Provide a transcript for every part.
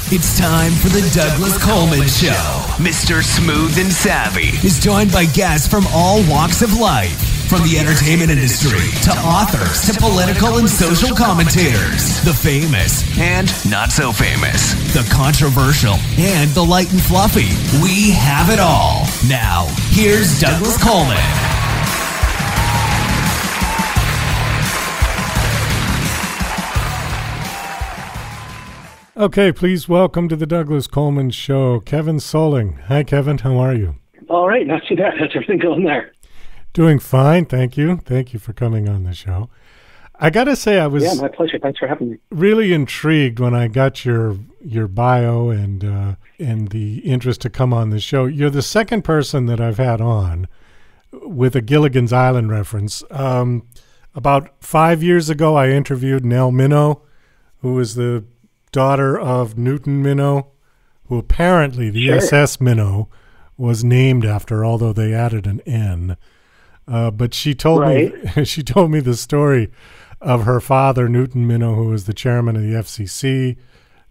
It's time for the Douglas Coleman Show. Mr. Smooth and Savvy is joined by guests from all walks of life, from the entertainment industry to authors to political and social commentators, the famous and not so famous, the controversial and the light and fluffy. We have it all. Now, here's Douglas Coleman. Okay, please welcome to the Douglas Coleman Show, Cevin Soling. Hi, Kevin. How are you? All right, not too bad. How's everything going there? Doing fine, thank you. Thank you for coming on the show. I got to say, I was my pleasure. Thanks for having me. Really intrigued when I got your bio and the interest to come on the show. You're the second person that I've had on with a Gilligan's Island reference. About 5 years ago, I interviewed Nell Minow, who was the daughter of Newton Minow, who apparently the SS Minow was named after, although they added an N. But she told me the story of her father, Newton Minow, who was the chairman of the FCC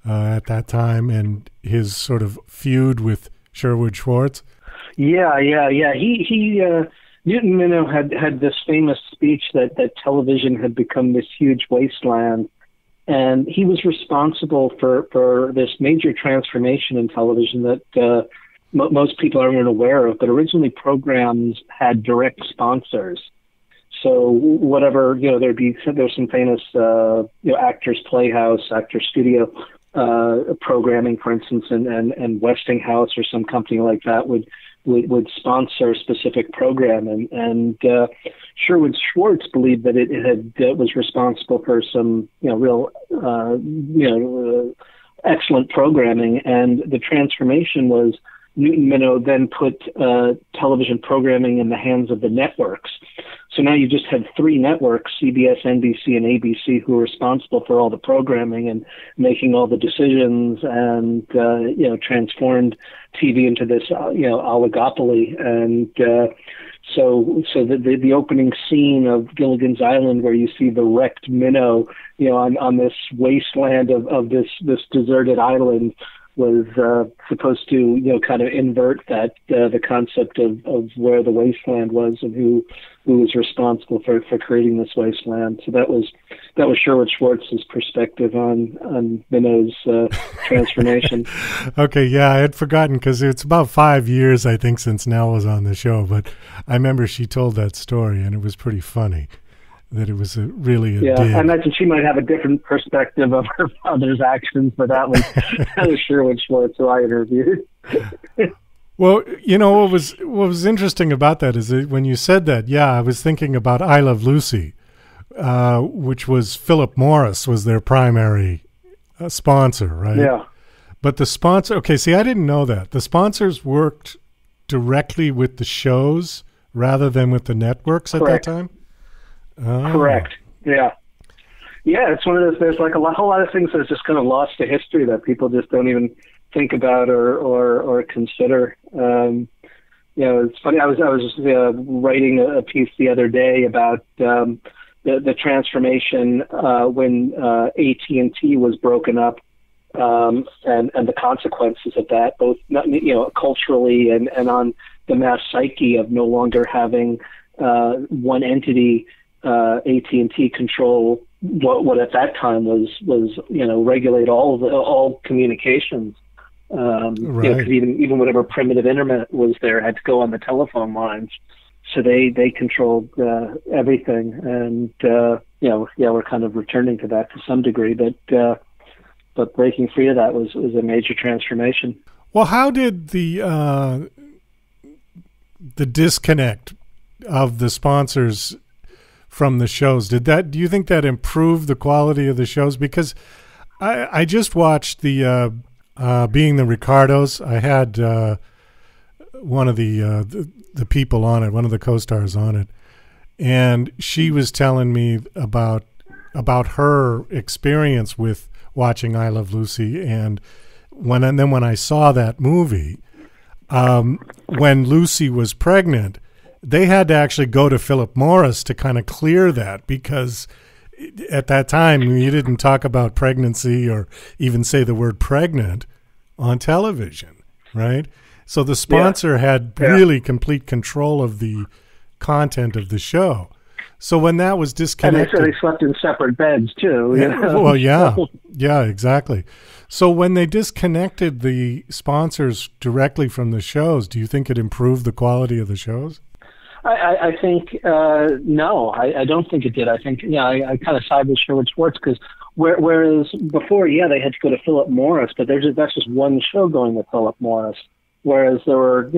at that time, and his sort of feud with Sherwood Schwartz. Yeah. He Newton Minow had this famous speech that television had become this huge wasteland. And he was responsible for this major transformation in television that most people aren't aware of. But originally, programs had direct sponsors. So whatever, there's some famous Actors Playhouse, Actors Studio programming, for instance, and Westinghouse or some company like that would sponsor a specific program, and Sherwood Schwartz believed that it was responsible for some real excellent programming, and the transformation was Newton Minow then put television programming in the hands of the networks. So now you just had three networks, CBS, NBC, and ABC, who were responsible for all the programming and making all the decisions, and transformed TV into this oligopoly. And so the opening scene of Gilligan's Island, where you see the wrecked Minow, on this wasteland of this deserted island, was supposed to kind of invert that the concept of where the wasteland was and who was responsible for creating this wasteland. So that was Sherwood Schwartz's perspective on Minow's transformation. Okay, yeah, I had forgotten because it's about 5 years, I think, since Nell was on the show, but I remember she told that story, and it was pretty funny. That it was really a dig. I imagine she might have a different perspective of her father's actions, but that was Sherwood Schwartz, who I interviewed. Well, what was interesting about that is that when you said that, I was thinking about I Love Lucy, which was Philip Morris was their primary sponsor, right? Yeah. But the sponsor, I didn't know that. The sponsors worked directly with the shows rather than with the networks at that time? Oh. Correct. Yeah. It's one of those. There's like a whole lot of things that's just kind of lost to history that people just don't even think about or consider. It's funny. I was writing a piece the other day about the transformation when AT&T was broken up, and the consequences of that, both culturally and on the mass psyche of no longer having one entity. AT&T control what at that time was regulate all communications. Because even whatever primitive internet was there had to go on the telephone lines. So they controlled everything, and we're kind of returning to that to some degree. But breaking free of that was a major transformation. Well, how did the disconnect of the sponsors from the shows, do you think that improved the quality of the shows? Because I just watched the Being the Ricardos. I had one of the people on it, one of the co-stars on it, and she was telling me about her experience with watching I Love Lucy, and then when I saw that movie, when Lucy was pregnant, they had to actually go to Philip Morris to kind of clear that, because at that time, you didn't talk about pregnancy or even say the word pregnant on television, right? So the sponsor had really complete control of the content of the show. So when that was disconnected... And they slept in separate beds, too. You know? Well, yeah, exactly. So when they disconnected the sponsors directly from the shows, do you think it improved the quality of the shows? I think, no, I don't think it did. I think, I kind of side with Sherwood Schwartz, because whereas before, they had to go to Philip Morris, but that's just one show going to Philip Morris. Whereas there were,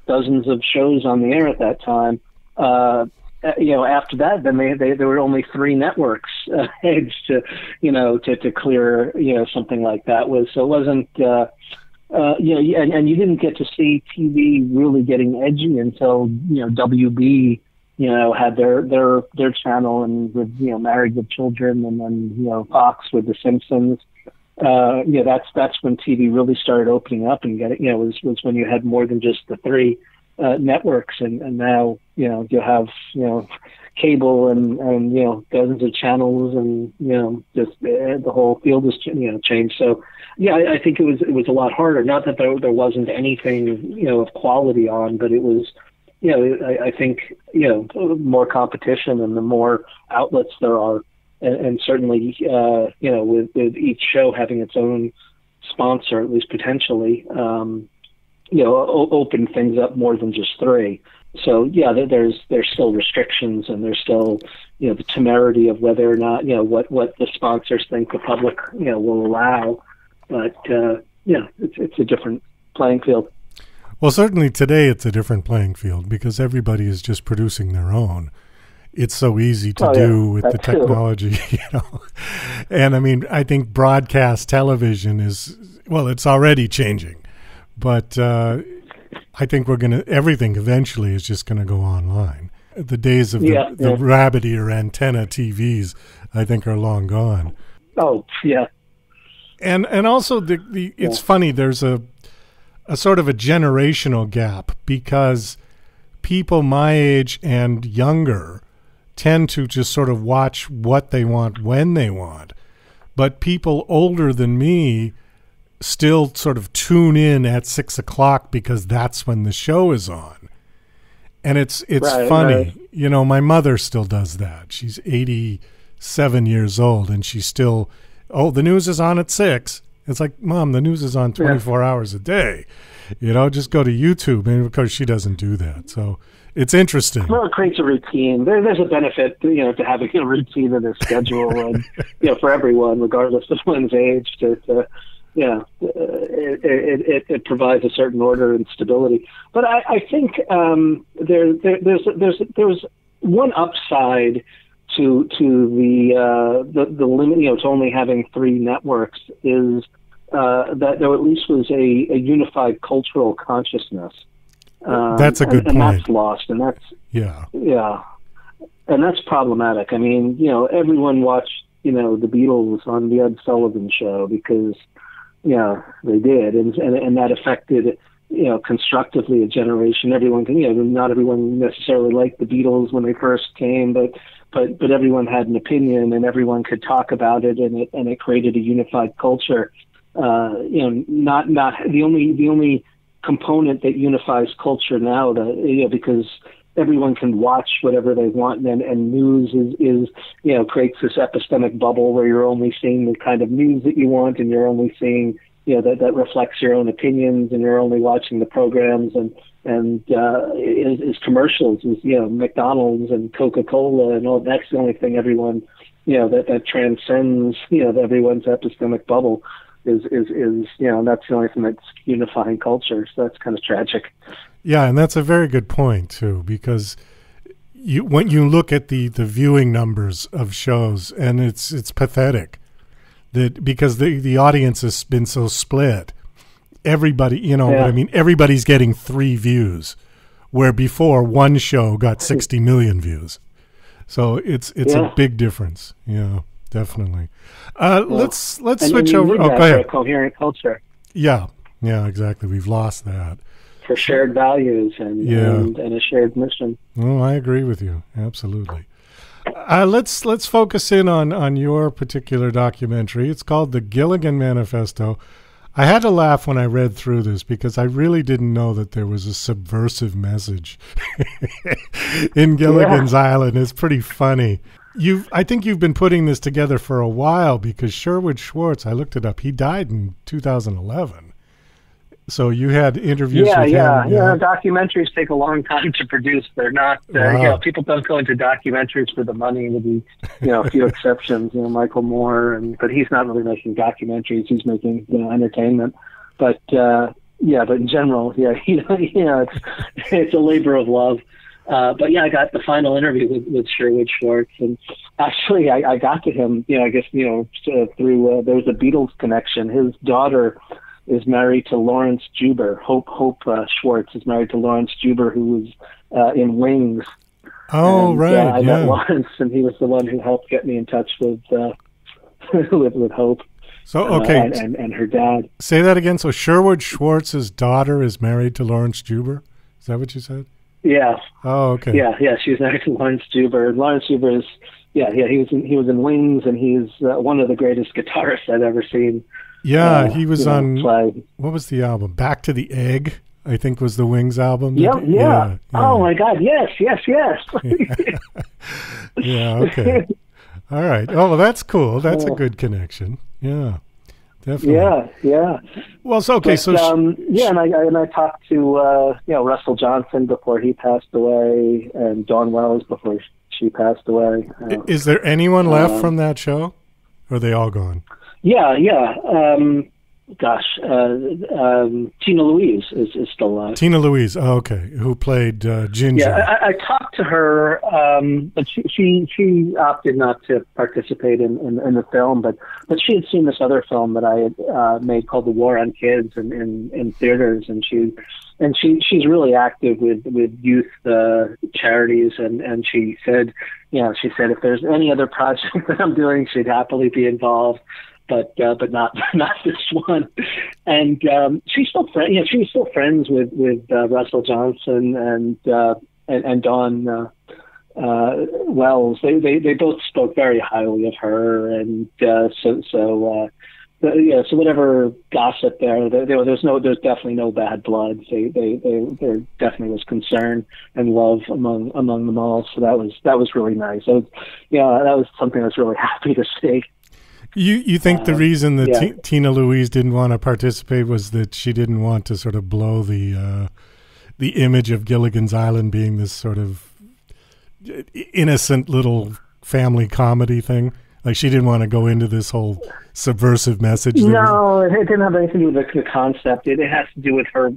dozens of shows on the air at that time. After that, then there were only 3 networks to clear, something like that. So it wasn't, and you didn't get to see TV really getting edgy until, WB, had their channel, and with, Married with Children, and then, Fox with The Simpsons. That's when TV really started opening up and getting, was when you had more than just the 3 networks, and now you have cable and dozens of channels, and just the whole field has changed. So I think it was a lot harder. Not that there wasn't anything of quality on, but it was I think more competition, and the more outlets there are, and certainly with each show having its own sponsor, at least potentially. Open things up more than just 3. So there's still restrictions, and there's still the temerity of whether or not what the sponsors think the public will allow. But it's a different playing field. Well, certainly today it's a different playing field, because everybody is just producing their own. It's so easy to do with the technology, And I mean, I think broadcast television it's already changing. But I think everything eventually is just going to go online. The days of the rabbit ear antenna TVs, I think, are long gone. Oh, yeah. And also, it's funny, there's a sort of a generational gap, because people my age and younger tend to just sort of watch what they want when they want. But people older than me still sort of tune in at 6 o'clock because that's when the show is on. And it's funny. Right. My mother still does that. She's 87 years old, and she's still, the news is on at 6. It's like, Mom, the news is on 24 hours a day. Just go to YouTube. And of course she doesn't do that. So it's interesting. Well, it creates a routine. There's a benefit, to having a routine and a schedule, and for everyone, regardless of one's age, it provides a certain order and stability. But I think there's one upside to the limit, to only having 3 networks, is that there at least was a unified cultural consciousness. That's a good point. And that's lost, and that's and that's problematic. I mean, everyone watched the Beatles on the Ed Sullivan Show because they did, and that affected constructively a generation. Everyone can, not everyone necessarily liked the Beatles when they first came, but everyone had an opinion, and everyone could talk about it, and it created a unified culture. Not the only component that unifies culture now, because everyone can watch whatever they want, and news is creates this epistemic bubble where you're only seeing the kind of news that you want, and you're only seeing that reflects your own opinions, and you're only watching the programs, and is commercials, is McDonald's and Coca-Cola and all. That's the only thing everyone that transcends everyone's epistemic bubble. Is and that's the only thing that's unifying culture. So that's kind of tragic. Yeah, and that's a very good point too, because when you look at the viewing numbers of shows, and it's pathetic that because the audience has been so split. Everybody, I mean, everybody's getting 3 views, where before one show got 60 million views. So it's a big difference. Yeah. Definitely. Let's switch over. Go ahead. For a coherent culture. Yeah, exactly. We've lost that. For shared values and a shared mission. Oh, I agree with you. Absolutely. Let's focus in on your particular documentary. It's called The Gilligan Manifesto. I had to laugh when I read through this because I really didn't know that there was a subversive message in Gilligan's Island. It's pretty funny. I think you've been putting this together for a while because Sherwood Schwartz, I looked it up, he died in 2011. So you had interviews with him. Yeah. Documentaries take a long time to produce. They're not, people don't go into documentaries for the money, with the, a few exceptions, Michael Moore, but he's not really making documentaries. He's making, entertainment. But, but in general, it's a labor of love. But I got the final interview with Sherwood Schwartz, and actually I got to him, through, there was a Beatles connection. His daughter is married to Lawrence Juber. Hope Schwartz is married to Lawrence Juber, who was in Wings. Oh, and, right. I met Lawrence, and he was the one who helped get me in touch with with Hope. So okay, and her dad. Say that again. So Sherwood Schwartz's daughter is married to Lawrence Juber. Is that what you said? Yeah. Oh, okay. Yeah. She's married to Lawrence Juber. Lawrence Juber is he was in Wings, and he's one of the greatest guitarists I've ever seen. Yeah, he was on play. What was the album? Back to the Egg, I think was the Wings album. Yeah. Oh my God, yes. Yeah, okay. All right. Oh, well, that's cool. That's a good connection. Yeah, definitely. Yeah. Well, so okay, and I talked to Russell Johnson before he passed away, and Dawn Wells before she passed away. Is there anyone left from that show? Or are they all gone? Yeah. Tina Louise is still alive. Tina Louise, okay, who played Ginger. Yeah, I talked to her, but she opted not to participate in the film, but she had seen this other film that I had made called The War on Kids in theaters, and she's really active with youth charities, and she said if there's any other project that I'm doing, she'd happily be involved. But not this one. And she's still she was still friends with Russell Johnson and Dawn Wells. They both spoke very highly of her, and so whatever gossip there's definitely no bad blood. There definitely was concern and love among them all. So that was really nice. So that was something I was really happy to see. You think the reason that Tina Louise didn't want to participate was that she didn't want to sort of blow the image of Gilligan's Island being this sort of innocent little family comedy thing? Like she didn't want to go into this whole subversive message? No, it didn't have anything to do with the concept. It has to do with her.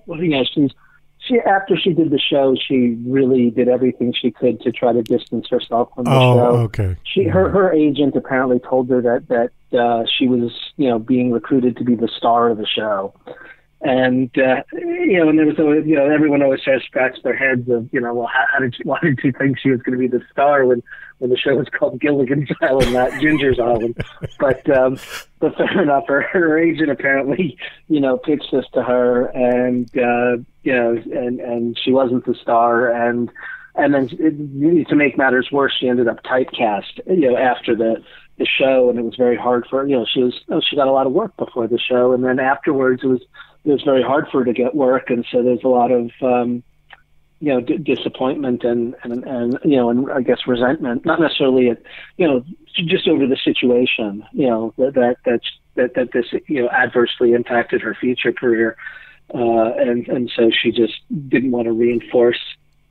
She after she did the show, she really did everything she could to try to distance herself from the show. Oh, okay. Her agent apparently told her that she was being recruited to be the star of the show, and and there was always, everyone always tries to scratch their heads of why did you think she was going to be the star when the show was called Gilligan's Island, not Ginger's Island? But fair enough. Her agent apparently pitched this to her, and and she wasn't the star, and then to make matters worse, she ended up typecast after the show, and it was very hard for her. She got a lot of work before the show, and then afterwards it was very hard for her to get work, and so there's a lot of disappointment and I guess resentment, not necessarily just over the situation, that this adversely impacted her future career, and so she just didn't want to reinforce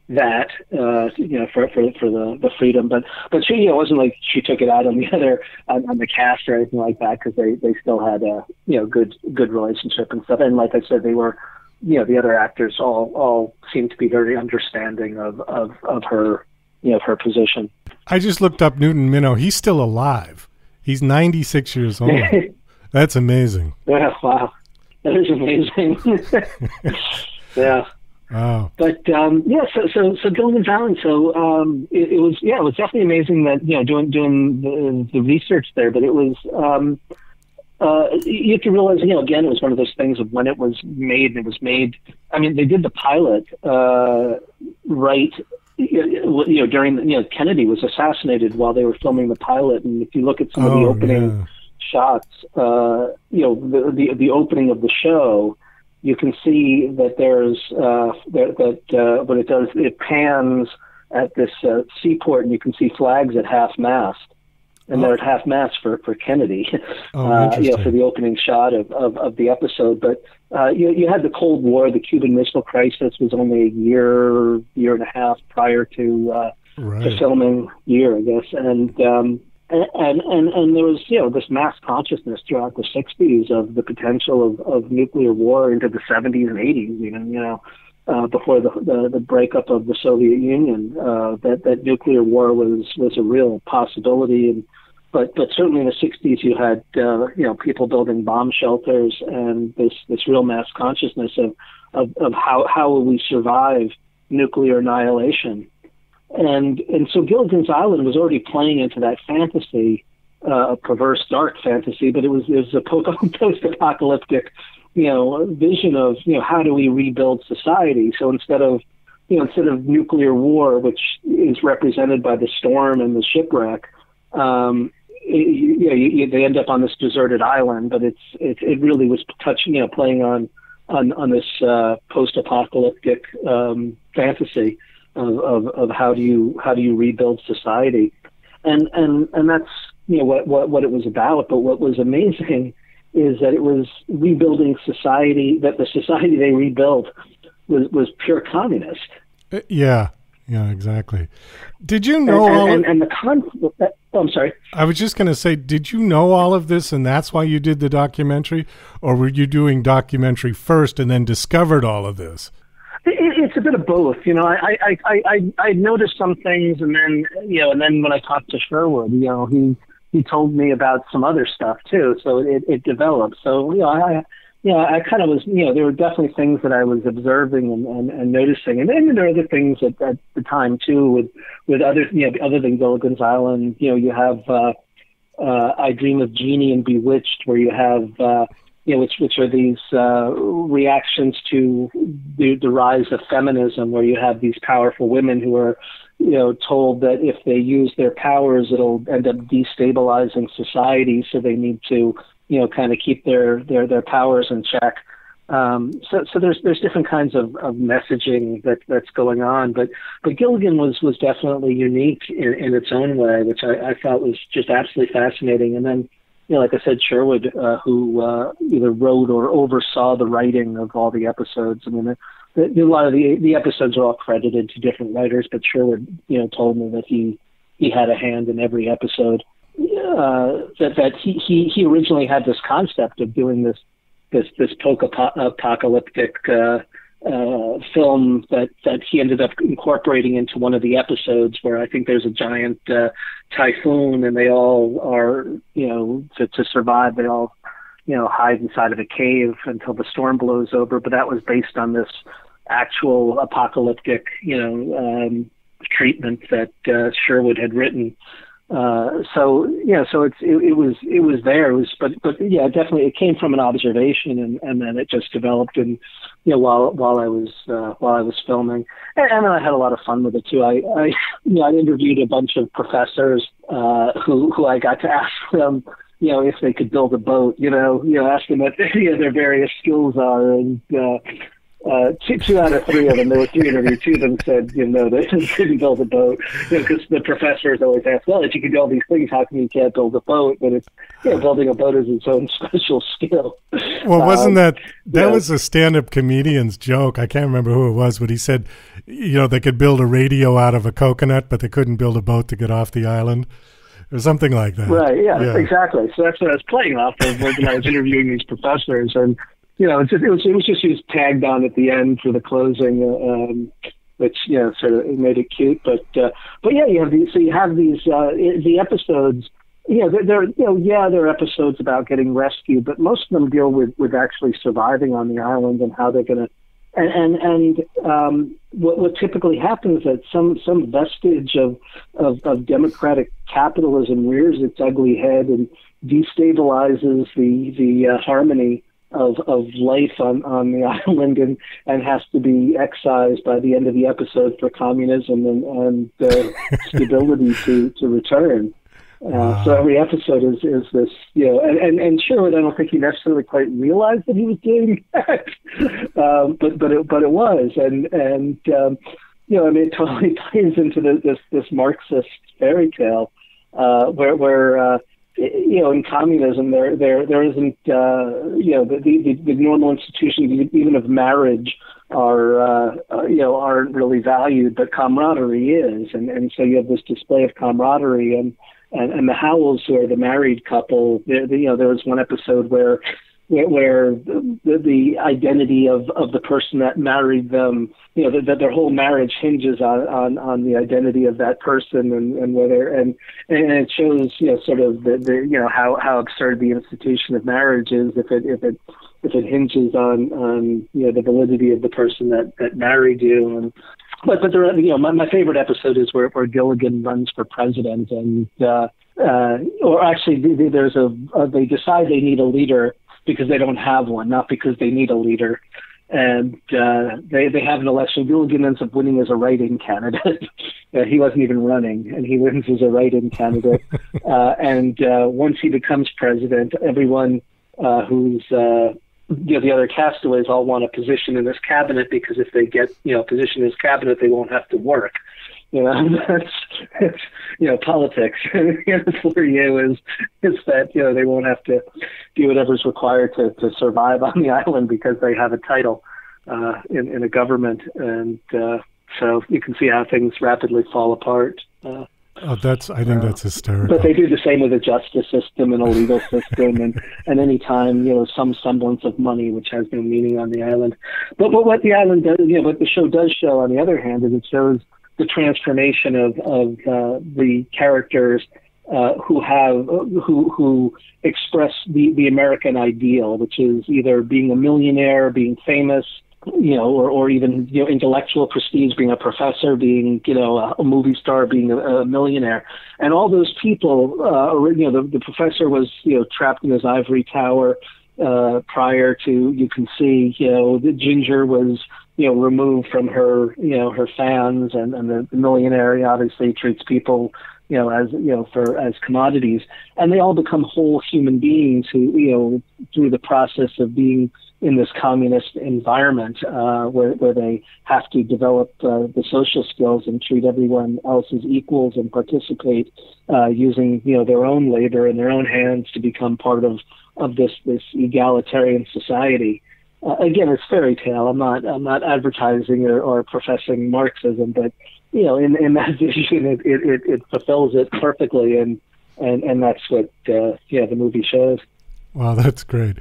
that for the freedom, but she wasn't like she took it out on the cast or anything like that, because they still had a good relationship and stuff, and like I said, they were the other actors all seemed to be very understanding of her her position. I just looked up Newton Minow. He's still alive. He's 96 years old. That's amazing. Yeah, wow, that is amazing. Yeah. Wow. But so Gilligan's Island. So it was definitely amazing that doing the research there. But it was you have to realize again, it was one of those things of when it was made. I mean, they did the pilot right during Kennedy was assassinated while they were filming the pilot, and if you look at some of the opening shots, the opening of the show, you can see that there's what it does, it pans at this seaport, and you can see flags at half mast. And they're at half mast for Kennedy, for the opening shot of the episode. But you had the Cold War, the Cuban Missile Crisis was only a year and a half prior to filming year, I guess. And there was this mass consciousness throughout the 60s of the potential of nuclear war into the 70s and 80s, even before the breakup of the Soviet Union, that nuclear war was a real possibility. And but certainly in the 60s, you had people building bomb shelters, and this real mass consciousness of how will we survive nuclear annihilation. And so Gilligan's Island was already playing into that fantasy, a perverse, dark fantasy, but it was a post-apocalyptic, vision of how do we rebuild society. So instead of nuclear war, which is represented by the storm and the shipwreck, they end up on this deserted island. But it really was playing on this post-apocalyptic fantasy of how do you rebuild society, and that's what it was about. But what was amazing is that it was rebuilding society. That the society they rebuilt was pure communist. Yeah, exactly. Did you know and the conflict? I'm sorry. I was just going to say, did you know all of this, and that's why you did the documentary, or were you doing documentary first and then discovered all of this? It's a bit of both. I noticed some things, and then when I talked to Sherwood, he told me about some other stuff too. So it developed. So I kind of was, there were definitely things that I was observing and noticing, and then there are other things at the time too, with other than Gilligan's Island. You have I Dream of Jeannie and Bewitched, where you have which are these reactions to the rise of feminism, where you have these powerful women who are told that if they use their powers, it'll end up destabilizing society, so they need to kind of keep their powers in check. So there's different kinds of messaging that's going on, but Gilligan was definitely unique in its own way, which I thought was just absolutely fascinating. And then like I said, Sherwood, who either wrote or oversaw the writing of all the episodes. I mean, a lot of the episodes are all credited to different writers, but Sherwood, told me that he had a hand in every episode. That he originally had this concept of doing this post-apocalyptic film that he ended up incorporating into one of the episodes, where I think there's a giant typhoon, and they all are, to survive, they all, hide inside of a cave until the storm blows over. But that was based on this actual apocalyptic, treatment that Sherwood had written. So it was there. But yeah, definitely it came from an observation, and then it just developed. And while I was filming, and then I had a lot of fun with it too. I interviewed a bunch of professors who I got to ask them, if they could build a boat. Ask them what their various skills are, and two out of three of them, there were three interviews, two of them said, they couldn't build a boat, because the professors always ask, well, if you can do all these things, how come you can't build a boat? But it's, building a boat is its own special skill. Well, wasn't that was a stand-up comedian's joke? I can't remember who it was, but he said, they could build a radio out of a coconut, but they couldn't build a boat to get off the island, or something like that. Right, yeah. Exactly. So that's what I was playing off of when I was interviewing these professors, and it was just he was tagged on at the end for the closing, which sort of made it cute. But yeah, you have these the episodes. There are episodes about getting rescued, but most of them deal with actually surviving on the island and how they're going to. And what typically happens is that some vestige of democratic capitalism rears its ugly head and destabilizes the harmony life on the island, and has to be excised by the end of the episode for communism and stability to return. So every episode is this, and Sherwood, I don't think he necessarily quite realized that he was doing that, but it was, and it totally ties into this Marxist fairy tale, where in communism there isn't, the normal institutions even of marriage aren't really valued, but camaraderie is, and so you have this display of camaraderie, and the Howells, who are the married couple, there was one episode where the identity of the person that married them, that their whole marriage hinges on the identity of that person, and whether and it shows sort of the how absurd the institution of marriage is if it hinges on the validity of the person that married you. And but there, my favorite episode is where Gilligan runs for president, and or actually they decide they need a leader because they don't have one, not because they need a leader. And they have an election. Gilligan ends up winning as a write-in candidate. He wasn't even running, and he wins as a write-in candidate. And once he becomes president, everyone who's the other castaways all want a position in his cabinet, because if they get a position in his cabinet, they won't have to work. That's politics. For you is that they won't have to do whatever's required to survive on the island because they have a title in a government, and so you can see how things rapidly fall apart. I think that's hysterical. But they do the same with the justice system and a legal system, and any time some semblance of money, which has no meaning on the island. But what the island does, what the show does show, on the other hand, is it shows the transformation of the characters who express the American ideal, which is either being a millionaire, being famous, or even intellectual prestige, being a professor, being a movie star, being a millionaire, and all those people. The professor was trapped in his ivory tower prior to, you can see, the Ginger was removed from her fans, and the millionaire obviously treats people as commodities, and they all become whole human beings who through the process of being in this communist environment where they have to develop the social skills and treat everyone else as equals and participate using their own labor and their own hands to become part of this egalitarian society. Again, it's fairy tale. I'm not advertising or professing Marxism, but in that vision, it fulfills it perfectly, and that's what the movie shows. Wow, that's great.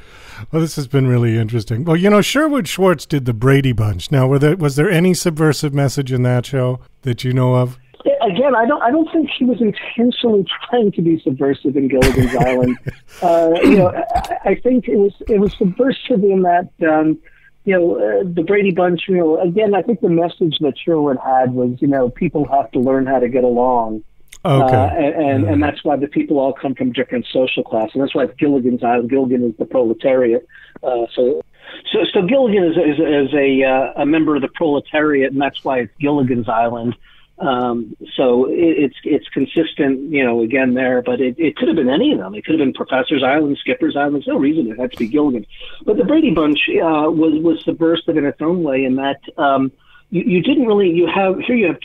Well, this has been really interesting. Well, Sherwood Schwartz did the Brady Bunch. Now, was there any subversive message in that show that you know of? Again, I don't think he was intentionally trying to be subversive in Gilligan's Island. I think it was subversive in that the Brady Bunch. Again, I think the message that Sherwood had was people have to learn how to get along. Okay. And that's why the people all come from different social classes. And that's why Gilligan's Island. Gilligan is the proletariat. So Gilligan is a member of the proletariat, and that's why it's Gilligan's Island. So it's consistent, again there, but it could have been any of them. It could have been Professor's Island, Skipper's Island. There's no reason it had to be Gilligan. But the Brady Bunch was subversive in its own way, in that you didn't really, you have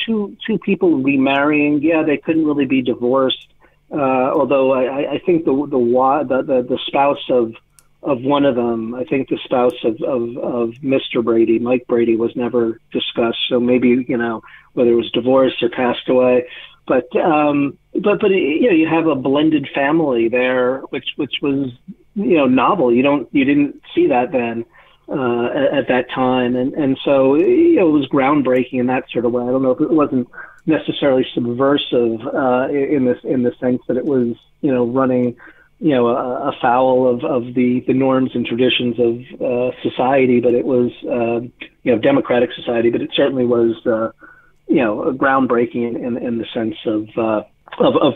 two people remarrying. Yeah, they couldn't really be divorced. Although I think the spouse of one of them, I think the spouse of Mr. Brady, Mike Brady, was never discussed. So maybe, whether it was divorced or passed away, but you have a blended family there, which was, novel. You didn't see that then. At that time, and so it was groundbreaking in that sort of way. I don't know if it wasn't necessarily subversive in the sense that it was running afoul of the norms and traditions of society, but it was democratic society. But it certainly was groundbreaking in the sense of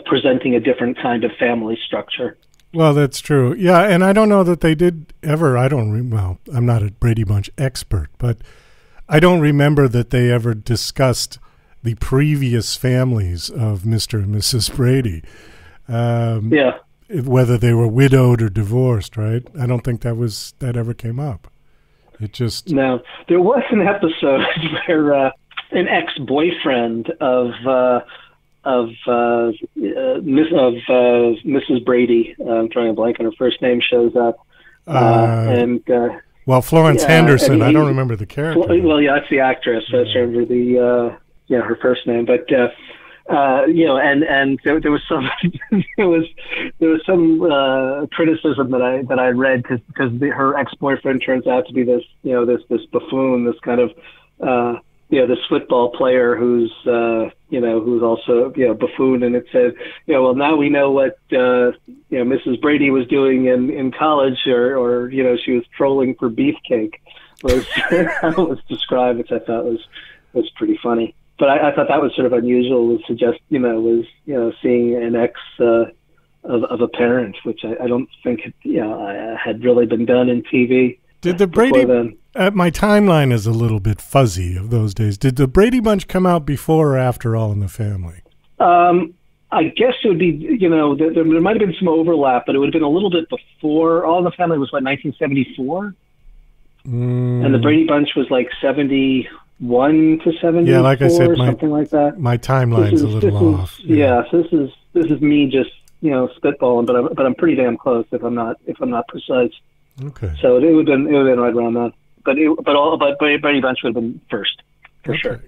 presenting a different kind of family structure. Well, that's true. Yeah, and I don't know that they did ever. Well, I'm not a Brady Bunch expert, but I don't remember that they ever discussed the previous families of Mr. and Mrs. Brady. Whether they were widowed or divorced, right? I don't think that ever came up. It just... No. There was an episode where an ex-boyfriend of Mrs. Brady, I'm trying to blank on her first name, shows up. Florence Henderson, I don't remember the character. Well, yeah, that's the actress. I don't remember her first name, but and there was some there was some criticism that I read because her ex-boyfriend turns out to be this buffoon, this kind of this football player who's also buffoon, and it said well, now we know what Mrs. Brady was doing in college, or she was trolling for beefcake, was how it was described, which I thought was pretty funny. But I thought that was sort of unusual, was suggest seeing an ex of a parent, which I don't think had really been done in TV. Did the Brady? My timeline is a little bit fuzzy of those days. Did the Brady Bunch come out before or after All in the Family? I guess it would be, there might have been some overlap, but it would have been a little bit before. All in the Family was 1974, and the Brady Bunch was like 71 to 74, yeah, like I said, something like that. My timeline's a little off. So this is me just spitballing, but I'm pretty damn close if I'm not precise. Okay. So it would have been right around that. But Brady Bunch would have been first, for sure.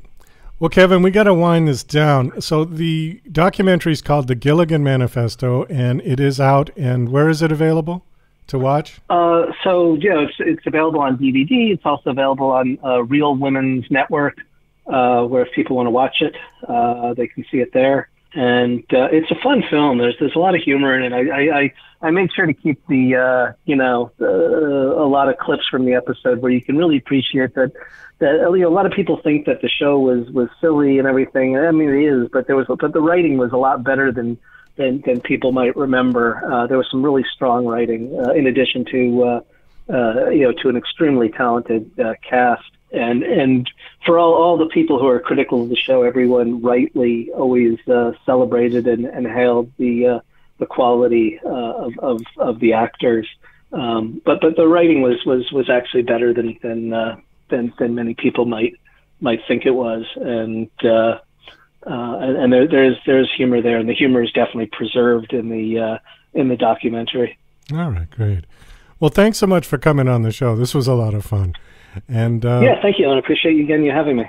Well, Kevin, we got to wind this down. So the documentary is called The Gilligan Manifesto, and it is out. And where is it available to watch? It's available on DVD. It's also available on Real Women's Network, where if people want to watch it, they can see it there. And it's a fun film. There's a lot of humor in it. I made sure to keep a lot of clips from the episode where you can really appreciate that a lot of people think that the show was silly and everything. I mean, it is, but the writing was a lot better than people might remember. There was some really strong writing, in addition to an extremely talented cast. And for all the people who are critical of the show, everyone rightly always celebrated and hailed the quality of the actors. But the writing was actually better than many people might think it was. And there's humor there, and the humor is definitely preserved in the documentary. All right, great. Well, thanks so much for coming on the show. This was a lot of fun. And thank you, and I appreciate you having me.